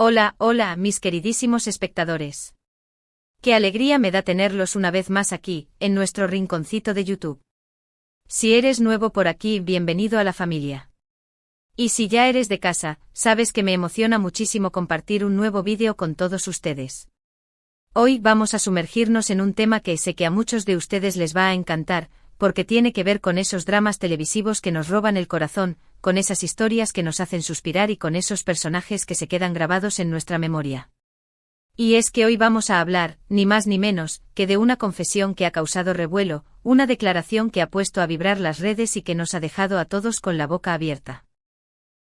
Hola, hola, mis queridísimos espectadores. Qué alegría me da tenerlos una vez más aquí, en nuestro rinconcito de YouTube. Si eres nuevo por aquí, bienvenido a la familia. Y si ya eres de casa, sabes que me emociona muchísimo compartir un nuevo vídeo con todos ustedes. Hoy vamos a sumergirnos en un tema que sé que a muchos de ustedes les va a encantar, porque tiene que ver con esos dramas televisivos que nos roban el corazón, con esas historias que nos hacen suspirar y con esos personajes que se quedan grabados en nuestra memoria. Y es que hoy vamos a hablar, ni más ni menos, que de una confesión que ha causado revuelo, una declaración que ha puesto a vibrar las redes y que nos ha dejado a todos con la boca abierta.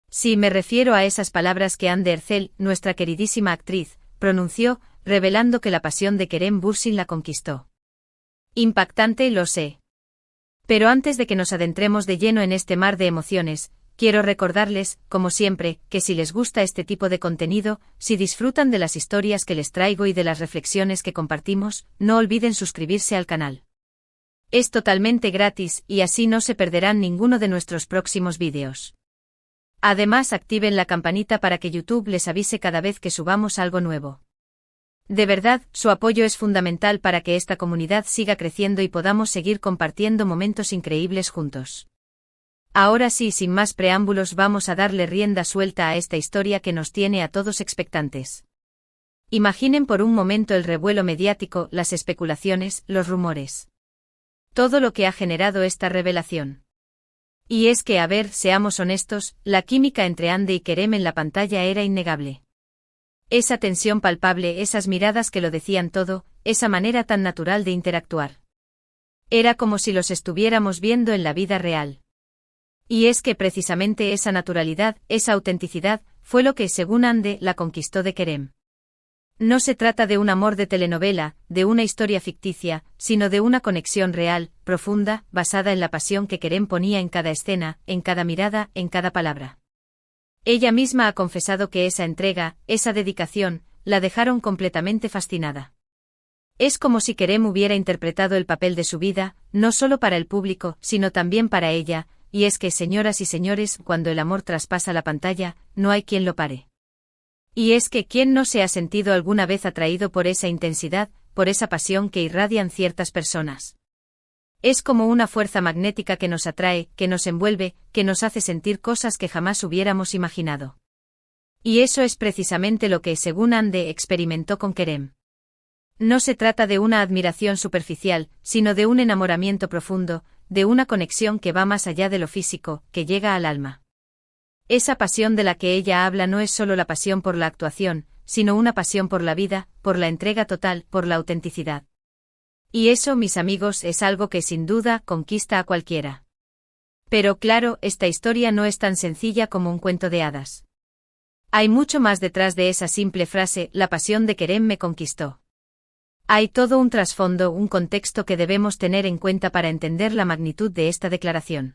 Sí, me refiero a esas palabras que Hande Erçel, nuestra queridísima actriz, pronunció, revelando que la pasión de Kerem Bürsin la conquistó. Impactante, lo sé. Pero antes de que nos adentremos de lleno en este mar de emociones, quiero recordarles, como siempre, que si les gusta este tipo de contenido, si disfrutan de las historias que les traigo y de las reflexiones que compartimos, no olviden suscribirse al canal. Es totalmente gratis y así no se perderán ninguno de nuestros próximos vídeos. Además, activen la campanita para que YouTube les avise cada vez que subamos algo nuevo. De verdad, su apoyo es fundamental para que esta comunidad siga creciendo y podamos seguir compartiendo momentos increíbles juntos. Ahora sí, sin más preámbulos, vamos a darle rienda suelta a esta historia que nos tiene a todos expectantes. Imaginen por un momento el revuelo mediático, las especulaciones, los rumores. Todo lo que ha generado esta revelación. Y es que, a ver, seamos honestos, la química entre Hande y Kerem en la pantalla era innegable. Esa tensión palpable, esas miradas que lo decían todo, esa manera tan natural de interactuar. Era como si los estuviéramos viendo en la vida real. Y es que precisamente esa naturalidad, esa autenticidad, fue lo que, según Hande, la conquistó de Kerem. No se trata de un amor de telenovela, de una historia ficticia, sino de una conexión real, profunda, basada en la pasión que Kerem ponía en cada escena, en cada mirada, en cada palabra. Ella misma ha confesado que esa entrega, esa dedicación, la dejaron completamente fascinada. Es como si Kerem hubiera interpretado el papel de su vida, no solo para el público, sino también para ella, y es que, señoras y señores, cuando el amor traspasa la pantalla, no hay quien lo pare. Y es que, ¿quién no se ha sentido alguna vez atraído por esa intensidad, por esa pasión que irradian ciertas personas? Es como una fuerza magnética que nos atrae, que nos envuelve, que nos hace sentir cosas que jamás hubiéramos imaginado. Y eso es precisamente lo que, según Hande, experimentó con Kerem. No se trata de una admiración superficial, sino de un enamoramiento profundo, de una conexión que va más allá de lo físico, que llega al alma. Esa pasión de la que ella habla no es solo la pasión por la actuación, sino una pasión por la vida, por la entrega total, por la autenticidad. Y eso, mis amigos, es algo que sin duda conquista a cualquiera. Pero claro, esta historia no es tan sencilla como un cuento de hadas. Hay mucho más detrás de esa simple frase, la pasión de Kerem me conquistó. Hay todo un trasfondo, un contexto que debemos tener en cuenta para entender la magnitud de esta declaración.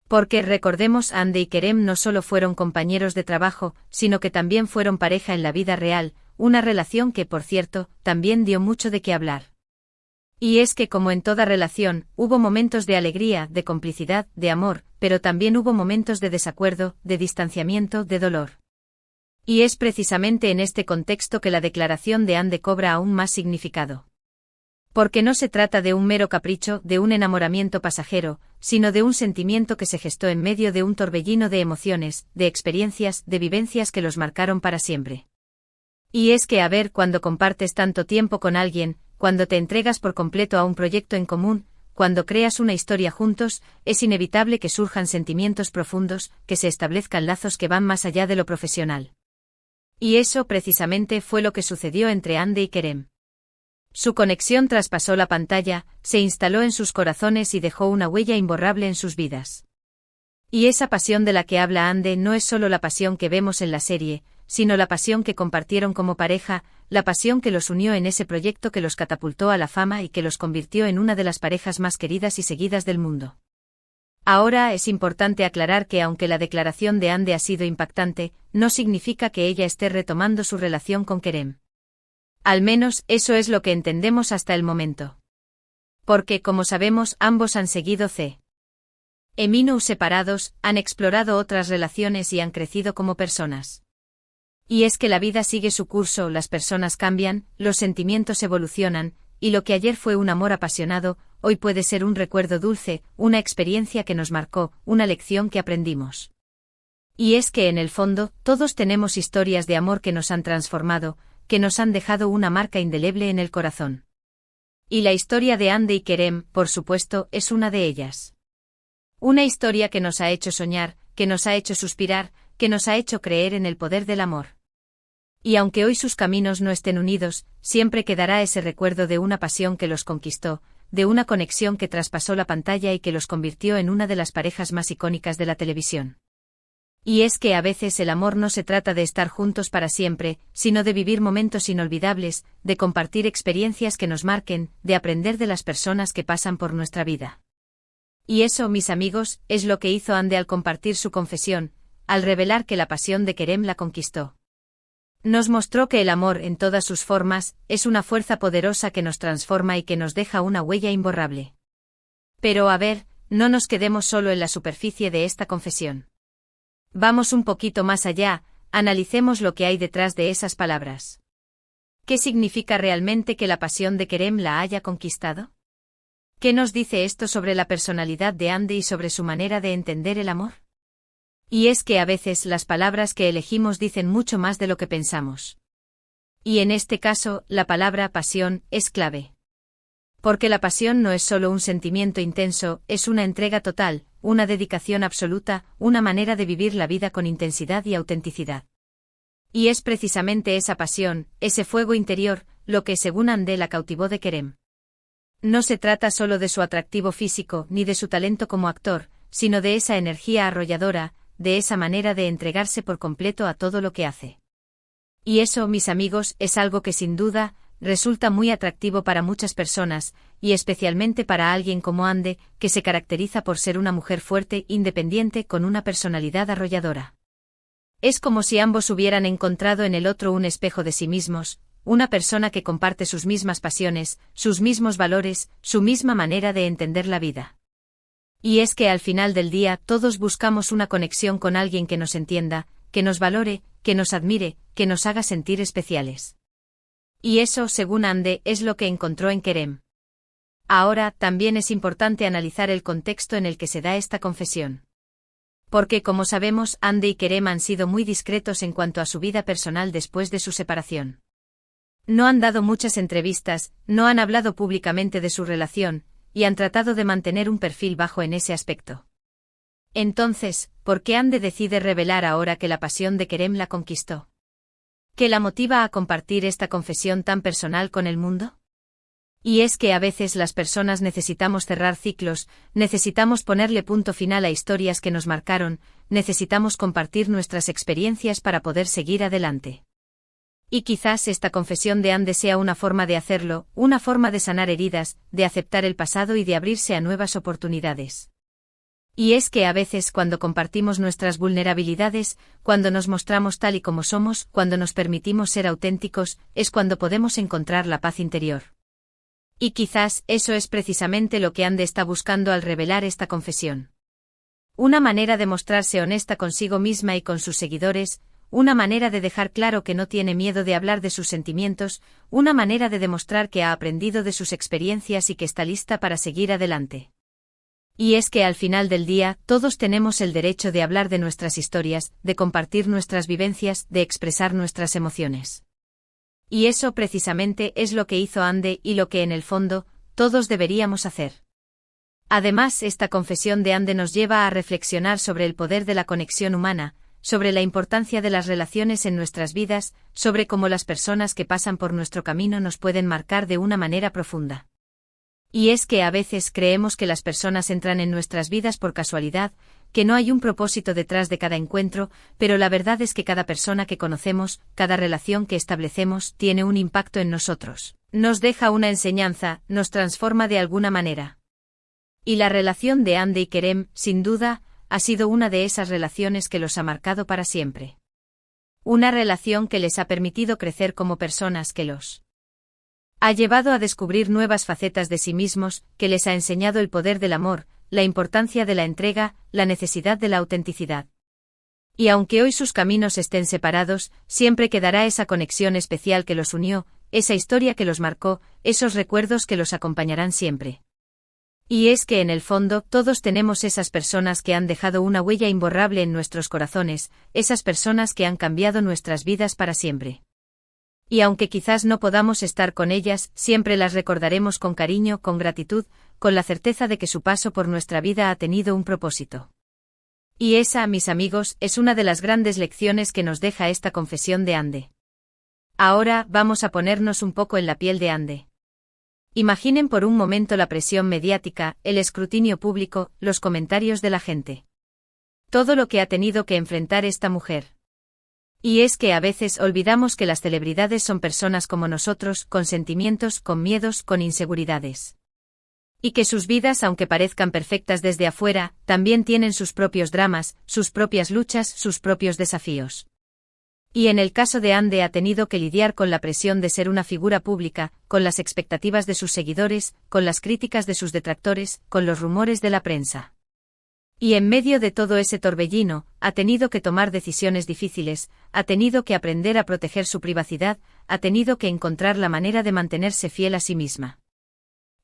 Porque recordemos, Hande y Kerem no solo fueron compañeros de trabajo, sino que también fueron pareja en la vida real, una relación que, por cierto, también dio mucho de qué hablar. Y es que, como en toda relación, hubo momentos de alegría, de complicidad, de amor, pero también hubo momentos de desacuerdo, de distanciamiento, de dolor. Y es precisamente en este contexto que la declaración de Hande cobra aún más significado. Porque no se trata de un mero capricho, de un enamoramiento pasajero, sino de un sentimiento que se gestó en medio de un torbellino de emociones, de experiencias, de vivencias que los marcaron para siempre. Y es que, a ver, cuando compartes tanto tiempo con alguien, cuando te entregas por completo a un proyecto en común, cuando creas una historia juntos, es inevitable que surjan sentimientos profundos, que se establezcan lazos que van más allá de lo profesional. Y eso precisamente fue lo que sucedió entre Hande y Kerem. Su conexión traspasó la pantalla, se instaló en sus corazones y dejó una huella imborrable en sus vidas. Y esa pasión de la que habla Hande no es solo la pasión que vemos en la serie, sino la pasión que compartieron como pareja, la pasión que los unió en ese proyecto que los catapultó a la fama y que los convirtió en una de las parejas más queridas y seguidas del mundo. Ahora es importante aclarar que aunque la declaración de Hande ha sido impactante, no significa que ella esté retomando su relación con Kerem. Al menos, eso es lo que entendemos hasta el momento. Porque, como sabemos, ambos han seguido Camino separados, han explorado otras relaciones y han crecido como personas. Y es que la vida sigue su curso, las personas cambian, los sentimientos evolucionan, y lo que ayer fue un amor apasionado, hoy puede ser un recuerdo dulce, una experiencia que nos marcó, una lección que aprendimos. Y es que en el fondo, todos tenemos historias de amor que nos han transformado, que nos han dejado una marca indeleble en el corazón. Y la historia de Hande y Kerem, por supuesto, es una de ellas. Una historia que nos ha hecho soñar, que nos ha hecho suspirar, que nos ha hecho creer en el poder del amor. Y aunque hoy sus caminos no estén unidos, siempre quedará ese recuerdo de una pasión que los conquistó, de una conexión que traspasó la pantalla y que los convirtió en una de las parejas más icónicas de la televisión. Y es que a veces el amor no se trata de estar juntos para siempre, sino de vivir momentos inolvidables, de compartir experiencias que nos marquen, de aprender de las personas que pasan por nuestra vida. Y eso, mis amigos, es lo que hizo Hande al compartir su confesión, al revelar que la pasión de Kerem la conquistó. Nos mostró que el amor, en todas sus formas, es una fuerza poderosa que nos transforma y que nos deja una huella imborrable. Pero a ver, no nos quedemos solo en la superficie de esta confesión. Vamos un poquito más allá, analicemos lo que hay detrás de esas palabras. ¿Qué significa realmente que la pasión de Kerem la haya conquistado? ¿Qué nos dice esto sobre la personalidad de Hande y sobre su manera de entender el amor? Y es que a veces las palabras que elegimos dicen mucho más de lo que pensamos. Y en este caso, la palabra pasión es clave. Porque la pasión no es solo un sentimiento intenso, es una entrega total, una dedicación absoluta, una manera de vivir la vida con intensidad y autenticidad. Y es precisamente esa pasión, ese fuego interior, lo que según Hande la cautivó de Kerem. No se trata solo de su atractivo físico ni de su talento como actor, sino de esa energía arrolladora, de esa manera de entregarse por completo a todo lo que hace. Y eso, mis amigos, es algo que sin duda resulta muy atractivo para muchas personas, y especialmente para alguien como Hande, que se caracteriza por ser una mujer fuerte, independiente, con una personalidad arrolladora. Es como si ambos hubieran encontrado en el otro un espejo de sí mismos, una persona que comparte sus mismas pasiones, sus mismos valores, su misma manera de entender la vida. Y es que al final del día todos buscamos una conexión con alguien que nos entienda, que nos valore, que nos admire, que nos haga sentir especiales. Y eso, según Hande, es lo que encontró en Kerem. Ahora, también es importante analizar el contexto en el que se da esta confesión. Porque, como sabemos, Hande y Kerem han sido muy discretos en cuanto a su vida personal después de su separación. No han dado muchas entrevistas, no han hablado públicamente de su relación, y han tratado de mantener un perfil bajo en ese aspecto. Entonces, ¿por qué Hande decide revelar ahora que la pasión de Kerem la conquistó? ¿Qué la motiva a compartir esta confesión tan personal con el mundo? Y es que a veces las personas necesitamos cerrar ciclos, necesitamos ponerle punto final a historias que nos marcaron, necesitamos compartir nuestras experiencias para poder seguir adelante. Y quizás esta confesión de Hande sea una forma de hacerlo, una forma de sanar heridas, de aceptar el pasado y de abrirse a nuevas oportunidades. Y es que a veces cuando compartimos nuestras vulnerabilidades, cuando nos mostramos tal y como somos, cuando nos permitimos ser auténticos, es cuando podemos encontrar la paz interior. Y quizás eso es precisamente lo que Hande está buscando al revelar esta confesión. Una manera de mostrarse honesta consigo misma y con sus seguidores, una manera de dejar claro que no tiene miedo de hablar de sus sentimientos, una manera de demostrar que ha aprendido de sus experiencias y que está lista para seguir adelante. Y es que al final del día, todos tenemos el derecho de hablar de nuestras historias, de compartir nuestras vivencias, de expresar nuestras emociones. Y eso precisamente es lo que hizo Hande y lo que en el fondo, todos deberíamos hacer. Además, esta confesión de Hande nos lleva a reflexionar sobre el poder de la conexión humana, sobre la importancia de las relaciones en nuestras vidas, sobre cómo las personas que pasan por nuestro camino nos pueden marcar de una manera profunda. Y es que a veces creemos que las personas entran en nuestras vidas por casualidad, que no hay un propósito detrás de cada encuentro, pero la verdad es que cada persona que conocemos, cada relación que establecemos, tiene un impacto en nosotros. Nos deja una enseñanza, nos transforma de alguna manera. Y la relación de Hande y Kerem, sin duda, ha sido una de esas relaciones que los ha marcado para siempre. Una relación que les ha permitido crecer como personas, que los ha llevado a descubrir nuevas facetas de sí mismos, que les ha enseñado el poder del amor, la importancia de la entrega, la necesidad de la autenticidad. Y aunque hoy sus caminos estén separados, siempre quedará esa conexión especial que los unió, esa historia que los marcó, esos recuerdos que los acompañarán siempre. Y es que en el fondo todos tenemos esas personas que han dejado una huella imborrable en nuestros corazones, esas personas que han cambiado nuestras vidas para siempre. Y aunque quizás no podamos estar con ellas, siempre las recordaremos con cariño, con gratitud, con la certeza de que su paso por nuestra vida ha tenido un propósito. Y esa, mis amigos, es una de las grandes lecciones que nos deja esta confesión de Ande. Ahora vamos a ponernos un poco en la piel de Ande. Imaginen por un momento la presión mediática, el escrutinio público, los comentarios de la gente. Todo lo que ha tenido que enfrentar esta mujer. Y es que a veces olvidamos que las celebridades son personas como nosotros, con sentimientos, con miedos, con inseguridades. Y que sus vidas, aunque parezcan perfectas desde afuera, también tienen sus propios dramas, sus propias luchas, sus propios desafíos. Y en el caso de Ande ha tenido que lidiar con la presión de ser una figura pública, con las expectativas de sus seguidores, con las críticas de sus detractores, con los rumores de la prensa. Y en medio de todo ese torbellino, ha tenido que tomar decisiones difíciles, ha tenido que aprender a proteger su privacidad, ha tenido que encontrar la manera de mantenerse fiel a sí misma.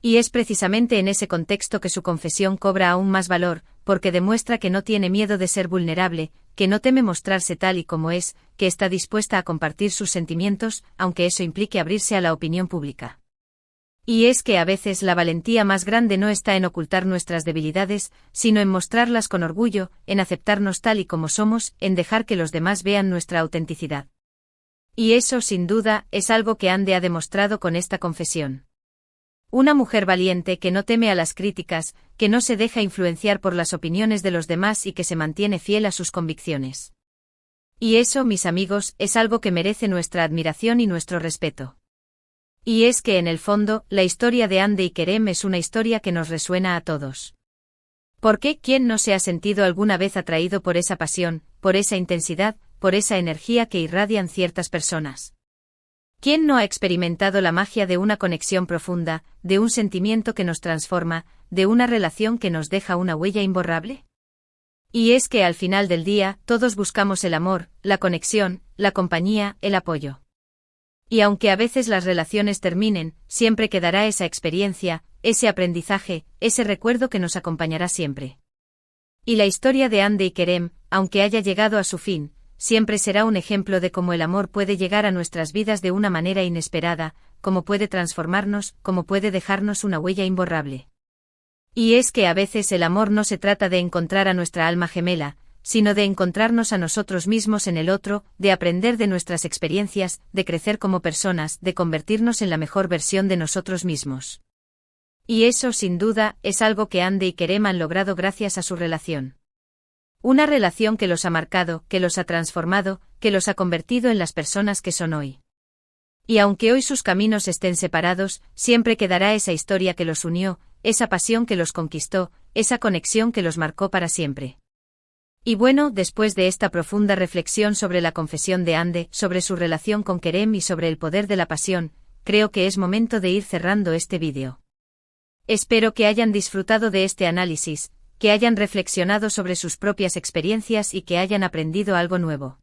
Y es precisamente en ese contexto que su confesión cobra aún más valor, porque demuestra que no tiene miedo de ser vulnerable, que no teme mostrarse tal y como es, que está dispuesta a compartir sus sentimientos, aunque eso implique abrirse a la opinión pública. Y es que a veces la valentía más grande no está en ocultar nuestras debilidades, sino en mostrarlas con orgullo, en aceptarnos tal y como somos, en dejar que los demás vean nuestra autenticidad. Y eso, sin duda, es algo que Ande ha demostrado con esta confesión. Una mujer valiente que no teme a las críticas, que no se deja influenciar por las opiniones de los demás y que se mantiene fiel a sus convicciones. Y eso, mis amigos, es algo que merece nuestra admiración y nuestro respeto. Y es que en el fondo, la historia de Ande y Kerem es una historia que nos resuena a todos. ¿Por qué quién no se ha sentido alguna vez atraído por esa pasión, por esa intensidad, por esa energía que irradian ciertas personas? ¿Quién no ha experimentado la magia de una conexión profunda, de un sentimiento que nos transforma, de una relación que nos deja una huella imborrable? Y es que al final del día, todos buscamos el amor, la conexión, la compañía, el apoyo. Y aunque a veces las relaciones terminen, siempre quedará esa experiencia, ese aprendizaje, ese recuerdo que nos acompañará siempre. Y la historia de Ande y Kerem, aunque haya llegado a su fin, siempre será un ejemplo de cómo el amor puede llegar a nuestras vidas de una manera inesperada, cómo puede transformarnos, cómo puede dejarnos una huella imborrable. Y es que a veces el amor no se trata de encontrar a nuestra alma gemela, sino de encontrarnos a nosotros mismos en el otro, de aprender de nuestras experiencias, de crecer como personas, de convertirnos en la mejor versión de nosotros mismos. Y eso, sin duda, es algo que Ande y Kerem han logrado gracias a su relación. Una relación que los ha marcado, que los ha transformado, que los ha convertido en las personas que son hoy. Y aunque hoy sus caminos estén separados, siempre quedará esa historia que los unió, esa pasión que los conquistó, esa conexión que los marcó para siempre. Y bueno, después de esta profunda reflexión sobre la confesión de Ande, sobre su relación con Kerem y sobre el poder de la pasión, creo que es momento de ir cerrando este vídeo. Espero que hayan disfrutado de este análisis, que hayan reflexionado sobre sus propias experiencias y que hayan aprendido algo nuevo.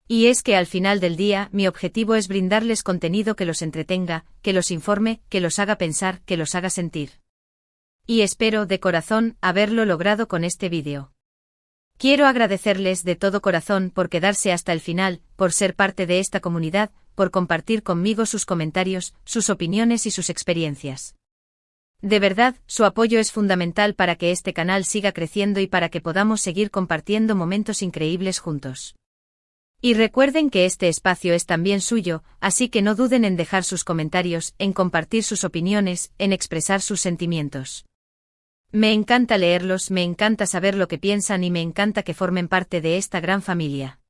Y es que al final del día, mi objetivo es brindarles contenido que los entretenga, que los informe, que los haga pensar, que los haga sentir. Y espero, de corazón, haberlo logrado con este vídeo. Quiero agradecerles de todo corazón por quedarse hasta el final, por ser parte de esta comunidad, por compartir conmigo sus comentarios, sus opiniones y sus experiencias. De verdad, su apoyo es fundamental para que este canal siga creciendo y para que podamos seguir compartiendo momentos increíbles juntos. Y recuerden que este espacio es también suyo, así que no duden en dejar sus comentarios, en compartir sus opiniones, en expresar sus sentimientos. Me encanta leerlos, me encanta saber lo que piensan y me encanta que formen parte de esta gran familia.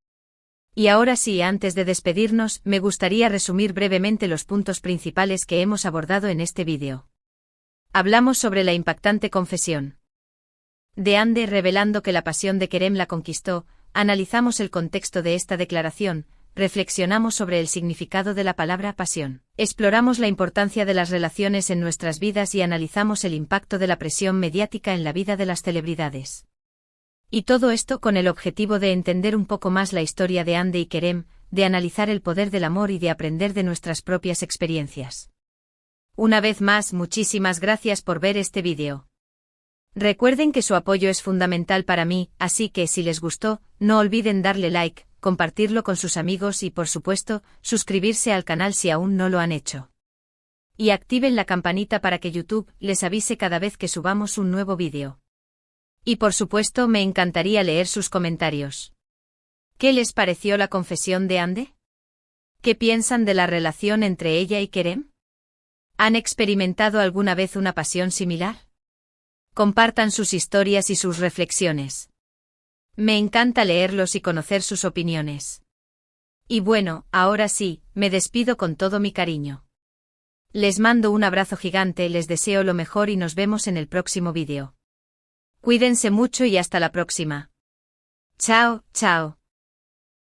Y ahora sí, antes de despedirnos, me gustaría resumir brevemente los puntos principales que hemos abordado en este vídeo. Hablamos sobre la impactante confesión de Ande revelando que la pasión de Kerem la conquistó, analizamos el contexto de esta declaración, reflexionamos sobre el significado de la palabra pasión, exploramos la importancia de las relaciones en nuestras vidas y analizamos el impacto de la presión mediática en la vida de las celebridades. Y todo esto con el objetivo de entender un poco más la historia de Ande y Kerem, de analizar el poder del amor y de aprender de nuestras propias experiencias. Una vez más, muchísimas gracias por ver este vídeo. Recuerden que su apoyo es fundamental para mí, así que si les gustó, no olviden darle like, compartirlo con sus amigos y por supuesto, suscribirse al canal si aún no lo han hecho. Y activen la campanita para que YouTube les avise cada vez que subamos un nuevo vídeo. Y por supuesto me encantaría leer sus comentarios. ¿Qué les pareció la confesión de Ande? ¿Qué piensan de la relación entre ella y Kerem? ¿Han experimentado alguna vez una pasión similar? Compartan sus historias y sus reflexiones. Me encanta leerlos y conocer sus opiniones. Y bueno, ahora sí, me despido con todo mi cariño. Les mando un abrazo gigante, les deseo lo mejor y nos vemos en el próximo vídeo. Cuídense mucho y hasta la próxima. Chao, chao.